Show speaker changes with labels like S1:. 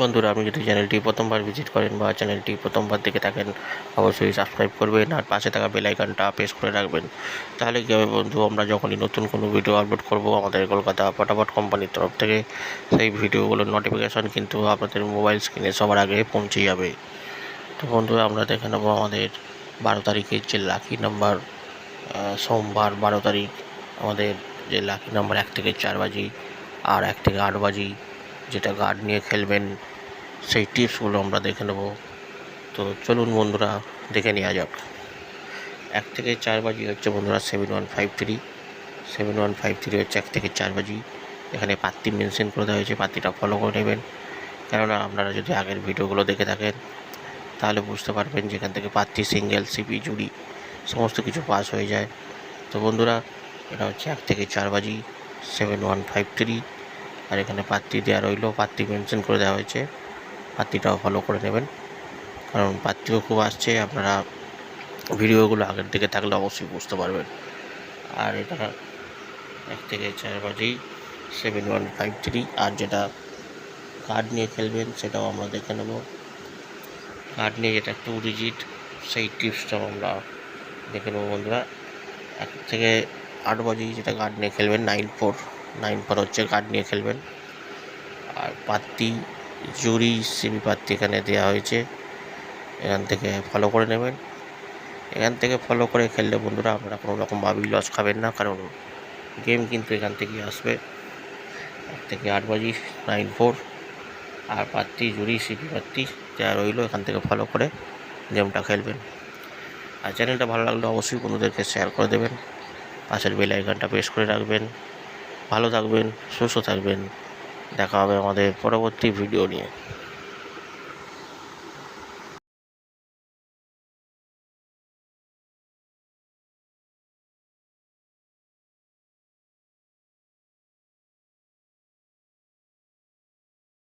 S1: বন্ধুরা, আপনি যদি চ্যানেলটি প্রথমবার ভিজিট করেন বা চ্যানেলটি প্রথমবার দেখে থাকেন, অবশ্যই সাবস্ক্রাইব করবেন আর পাশে থাকা বেল আইকনটা প্রেস করে রাখবেন। তাহলে কী হবে বন্ধু, আমরা যখনই নতুন কোনো ভিডিও আপলোড করব আমাদের কলকাতা ফটাফট কোম্পানির তরফ থেকে, সেই ভিডিওগুলোর নোটিফিকেশান কিন্তু আপনাদের মোবাইল স্ক্রিনে সবার আগে পৌঁছে যাবে। তো বন্ধুরা, আমরা দেখে নেব আমাদের 12 তারিখের যে লাকি নাম্বার, সোমবার 12 তারিখ আমাদের যে লাকি নাম্বার 1 থেকে 4 বাজি আর 1 থেকে 8 বাজি, যেটা গার্ড নিয়ে খেলবেন, সেই টিপসগুলো আমরা দেখে নেব। তো চলুন বন্ধুরা, দেখে নেওয়া যাক। 1 থেকে 4 বাজি হচ্ছে বন্ধুরা 7153, 7153 হচ্ছে 1 থেকে 4 বাজি। এখানে পাত্তি মেনশন করে দেওয়া হয়েছে, পাত্তিটা ফলো করে নেবেন। কেননা আপনারা যদি আগের ভিডিওগুলো দেখে থাকেন তাহলে বুঝতে পারবেন যেখান থেকে পাত্তি, সিঙ্গেল, সিপি, জুড়ি সমস্ত কিছু পাস হয়ে যায়। তো বন্ধুরা, এটা হচ্ছে 1 থেকে 4 বাজি 7153, আর এখানে পাত্তি দেওয়া রইল, পাত্তি মেনশন করে দেওয়া হয়েছে, পাত্তিটাও ফলো করে নেবেন। কারণ পাত্তিও খুব আসছে, আপনারা ভিডিওগুলো আগের দিকে থাকলে অবশ্যই বুঝতে পারবেন। আর এটা 1 থেকে 4 বাজি 7153, আর যেটা কার্ড নিয়ে খেলবেন সেটাও আমরা দেখে নেব। কার্ড নিয়ে যেটা 2 ডিজিট, সেই টিপসটাও আমরা দেখে নেব বন্ধুরা। 1 থেকে 8 বাজি যেটা কার্ড নিয়ে খেলবেন 94 হচ্ছে কার্ড নিয়ে খেলবেন। আর পাত্তি, জুড়ি, সিবি পাত্তি এখানে দেওয়া হয়েছে, এখান থেকে ফলো করে নেবেন। এখান থেকে ফলো করে খেললে বন্ধুরা আপনারা কোনো রকমভাবেই লস খাবেন না, কারণ গেম কিন্তু এখান থেকেই আসবে। 1 থেকে 8 বাজি 94, আর পাত্তি, জুড়ি, সিপি পাত্তি যা রইলো এখান থেকে ফলো করে গেমটা খেলবেন। আর চ্যানেলটা ভালো লাগলে অবশ্যই বন্ধুদেরকে শেয়ার করে দেবেন, পাশের বেল আইকনটা প্রেস করে রাখবেন। ভালো থাকবেন, সুস্থ থাকবেন, দেখা হবে আমাদের পরবর্তী ভিডিও নিয়ে।